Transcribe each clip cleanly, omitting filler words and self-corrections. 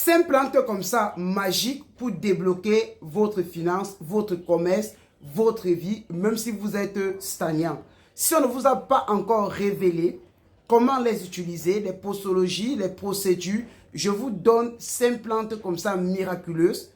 5 plantes comme ça, magiques, pour débloquer votre finance, votre commerce, votre vie, même si vous êtes stagnant. Si on ne vous a pas encore révélé comment les utiliser, les posologies, les procédures, je vous donne 5 plantes comme ça miraculeuses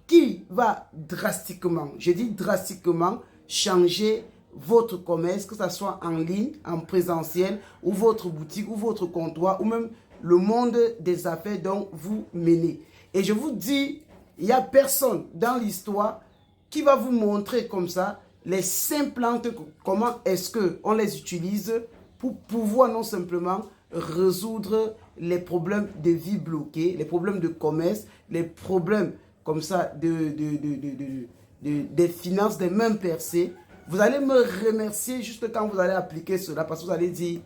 qui va drastiquement, je dis drastiquement, changer votre commerce, que ce soit en ligne, en présentiel, ou votre boutique, ou votre comptoir, ou même le monde des affaires dont vous menez. Et je vous dis, il n'y a personne dans l'histoire qui va vous montrer comme ça les 5 plantes, comment est-ce qu'on les utilise pour pouvoir non simplement résoudre les problèmes de vie bloqués, les problèmes de commerce, les problèmes comme ça des finances, des mains percées. Vous allez me remercier juste quand vous allez appliquer cela, parce que vous allez dire,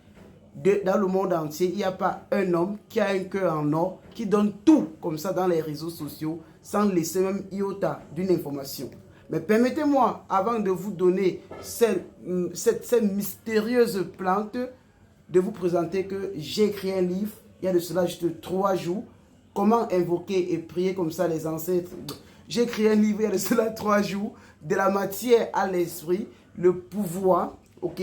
dans le monde entier, il n'y a pas un homme qui a un cœur en or, qui donne tout comme ça dans les réseaux sociaux, sans laisser même iota d'une information. Mais permettez-moi, avant de vous donner cette mystérieuse plante, de vous présenter que j'ai écrit un livre, il y a de cela juste 3 jours, comment invoquer et prier comme ça les ancêtres. J'ai écrit un livre il y a de cela 3 jours, de la matière à l'esprit, le pouvoir, ok,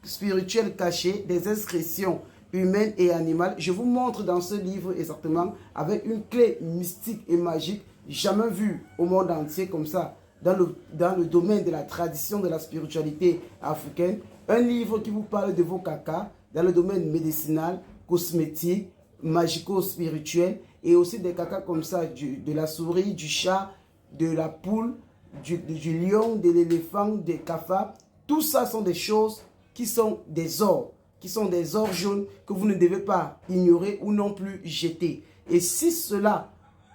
spirituel caché, des inscriptions humaines et animales. Je vous montre dans ce livre exactement, avec une clé mystique et magique, jamais vue au monde entier comme ça, dans le domaine de la tradition de la spiritualité africaine. Un livre qui vous parle de vos cacas, dans le domaine médicinal, cosmétique, magico-spirituel, et aussi des cacas comme ça, de la souris, du chat, de la poule, du lion, de l'éléphant, des cafards. Tout ça sont des choses qui sont des ors jaunes que vous ne devez pas ignorer ou non plus jeter. Et si cela,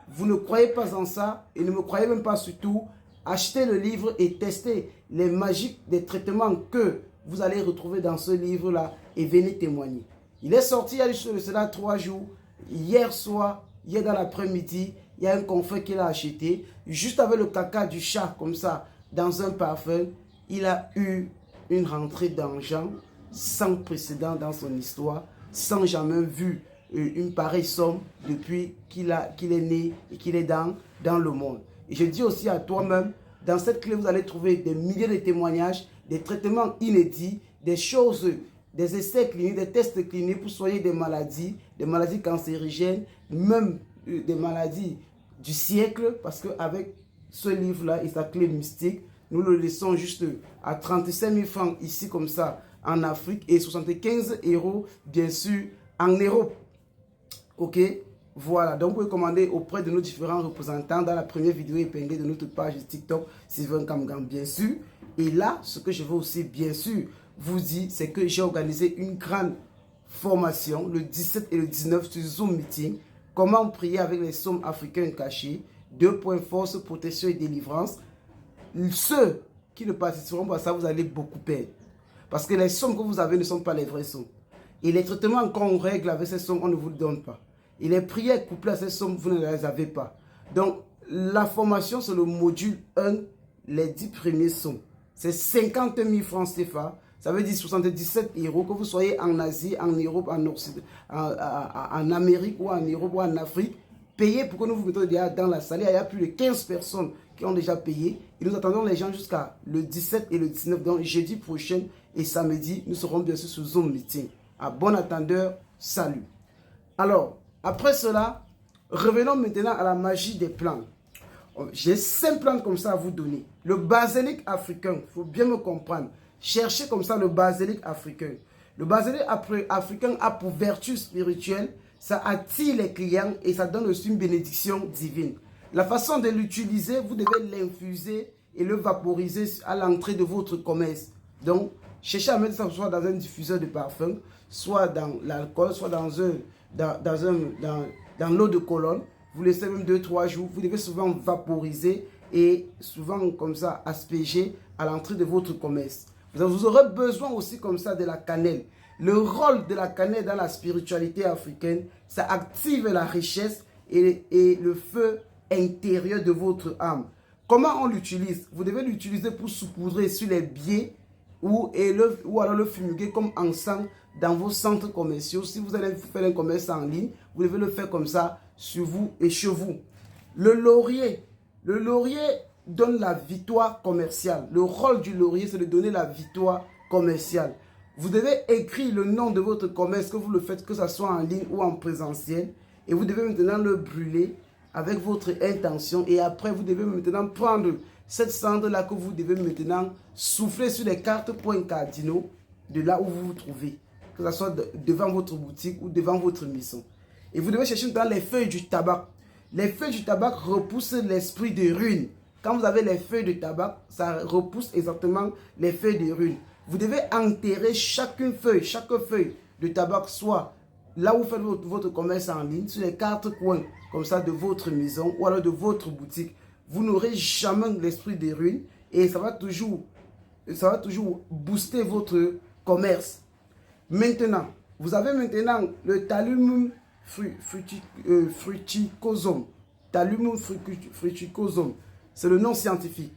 vous ne croyez pas en ça, et ne me croyez même pas surtout, achetez le livre et testez les magiques des traitements que vous allez retrouver dans ce livre-là et venez témoigner. Il est sorti il y a cela 3 jours. Hier soir, hier dans l'après-midi, il y a un confrère qui l'a acheté. Juste avec le caca du chat comme ça, dans un parfum, il a eu une rentrée d'argent sans précédent dans son histoire, sans jamais vu une pareille somme depuis qu'il est né et qu'il est dans le monde. Et je dis aussi à toi-même, dans cette clé, vous allez trouver des milliers de témoignages, des traitements inédits, des choses, des essais cliniques, des tests cliniques pour soigner des maladies cancérigènes, même des maladies du siècle, parce qu'avec ce livre-là et sa clé mystique, nous le laissons juste à 35 000 francs ici comme ça en Afrique et 75 € bien sûr en Europe. Ok, voilà, donc vous pouvez commander auprès de nos différents représentants dans la première vidéo épinglée de notre page TikTok Sylvain Kamgan bien sûr. Et là, ce que je veux aussi bien sûr vous dire, c'est que j'ai organisé une grande formation le 17 et le 19 sur Zoom Meeting. Comment prier avec les sommes africains cachés, 2 points force, protection et délivrance. Ceux qui ne participeront pas à ça, vous allez beaucoup perdre. Parce que les sommes que vous avez ne sont pas les vraies sommes. Et les traitements qu'on règle avec ces sommes, on ne vous le donne pas. Et les prières couplées à ces sommes, vous ne les avez pas. Donc, la formation, c'est le module 1, les 10 premiers sommes. C'est 50 000 francs CFA. Ça veut dire 77 €, que vous soyez en Asie, en Europe, en Occident, en Amérique ou en Europe ou en Afrique. Payez pour que nous vous mettions déjà dans la salle. Il y a plus de 15 personnes qui ont déjà payé. Et nous attendons les gens jusqu'à le 17 et le 19. Donc, jeudi prochain et samedi, nous serons bien sûr sur Zoom Meeting. À bon attendeur, salut. Alors, après cela, revenons maintenant à la magie des plantes. J'ai 5 plantes comme ça à vous donner. Le basilic africain, il faut bien me comprendre. Cherchez comme ça le basilic africain. Le basilic africain a pour vertu spirituelle, ça attire les clients et ça donne aussi une bénédiction divine. La façon de l'utiliser, vous devez l'infuser et le vaporiser à l'entrée de votre commerce. Donc, cherchez à mettre ça soit dans un diffuseur de parfum, soit dans l'alcool, soit dans l'eau de colonne. Vous laissez même 2-3 jours. Vous devez souvent vaporiser et souvent comme ça asperger à l'entrée de votre commerce. Vous aurez besoin aussi comme ça de la cannelle. Le rôle de la cannelle dans la spiritualité africaine, ça active la richesse et le feu intérieur de votre âme. Comment on l'utilise? Vous devez l'utiliser pour saupoudrer sur les biais ou alors le fumiguer comme encens dans vos centres commerciaux. Si vous allez faire un commerce en ligne, vous devez le faire comme ça sur vous et chez vous. Le laurier donne la victoire commerciale. Le rôle du laurier, c'est de donner la victoire commerciale. Vous devez écrire le nom de votre commerce, que vous le faites, que ce soit en ligne ou en présentiel. Et vous devez maintenant le brûler avec votre intention. Et après, vous devez maintenant prendre cette cendre-là que vous devez maintenant souffler sur les 4 points cardinaux de là où vous vous trouvez. Que ce soit devant votre boutique ou devant votre maison. Et vous devez chercher dans les feuilles du tabac. Les feuilles du tabac repoussent l'esprit de ruine. Quand vous avez les feuilles de tabac, ça repousse exactement les feuilles de ruine. Vous devez enterrer chaque feuille de tabac, soit là où vous faites votre commerce en ligne, sur les 4 coins comme ça de votre maison ou alors de votre boutique. Vous n'aurez jamais l'esprit de ruine et ça va toujours booster votre commerce. Maintenant, vous avez maintenant le Thallium fruticosum. Thallium fruticosum, c'est le nom scientifique.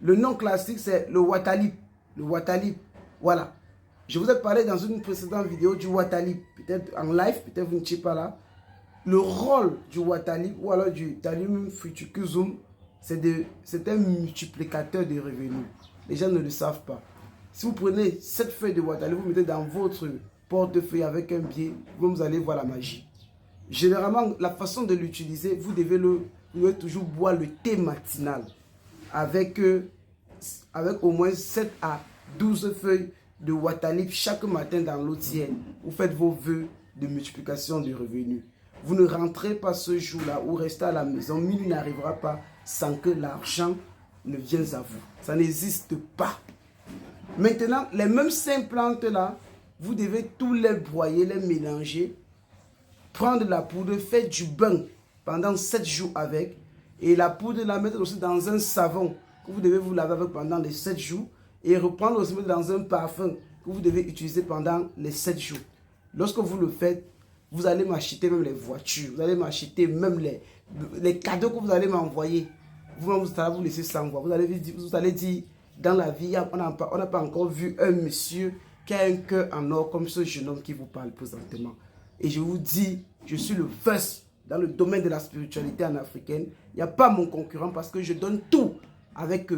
Le nom classique, c'est le Watalip. Le Watalip, voilà. Je vous ai parlé dans une précédente vidéo du Watalip. Peut-être en live, peut-être vous ne n'étiez pas là. Le rôle du Watalip ou alors du Thallium fruticosum, c'est un multiplicateur de revenus. Les gens ne le savent pas. Si vous prenez cette feuille de Watalip, vous mettez dans votre portefeuille avec un billet, vous allez voir la magie. Généralement, la façon de l'utiliser, vous devez toujours boire le thé matinal avec au moins 7 à 12 feuilles de Watalip chaque matin dans l'eau tiède. Vous faites vos vœux de multiplication de revenus. Vous ne rentrez pas ce jour-là ou restez à la maison. Minuit n'arrivera pas sans que l'argent ne vienne à vous. Ça n'existe pas. Maintenant, les mêmes 5 plantes-là, vous devez tous les broyer, les mélanger, prendre la poudre, faire du bain pendant 7 jours avec. Et la poudre, la mettre aussi dans un savon que vous devez vous laver avec pendant les 7 jours. Et reprendre aussi dans un parfum que vous devez utiliser pendant les 7 jours. Lorsque vous le faites, vous allez m'acheter même les voitures. Vous allez m'acheter même les cadeaux que vous allez m'envoyer. Vous allez vous laisser sans voix. Vous allez dire, dans la vie, on n'a pas encore vu un monsieur qui a un cœur en or comme ce jeune homme qui vous parle présentement. Et je vous dis, je suis le first dans le domaine de la spiritualité en africaine. Il n'y a pas mon concurrent parce que je donne tout avec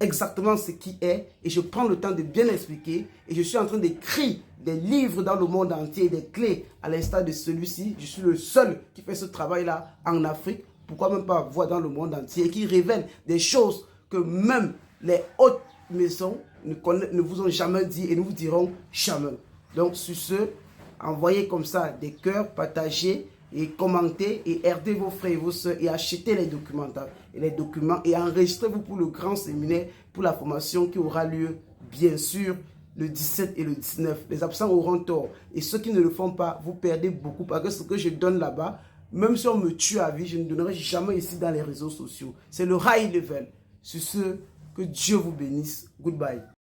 exactement ce qui est. Et je prends le temps de bien expliquer. Et je suis en train d'écrire des livres dans le monde entier, des clés à l'instar de celui-ci. Je suis le seul qui fait ce travail-là en Afrique. Pourquoi même pas voir dans le monde entier et qui révèle des choses que même les hautes maisons ne vous ont jamais dit et ne vous diront jamais. Donc sur ce, envoyez comme ça des cœurs, partagez et commentez et aidez vos frères et vos soeurs et achetez les documents et enregistrez-vous pour le grand séminaire pour la formation qui aura lieu bien sûr le 17 et le 19. Les absents auront tort et ceux qui ne le font pas, vous perdez beaucoup parce que ce que je donne là-bas, même si on me tue à vie, je ne donnerai jamais ici dans les réseaux sociaux. C'est le high level. Sur ce, que Dieu vous bénisse. Goodbye.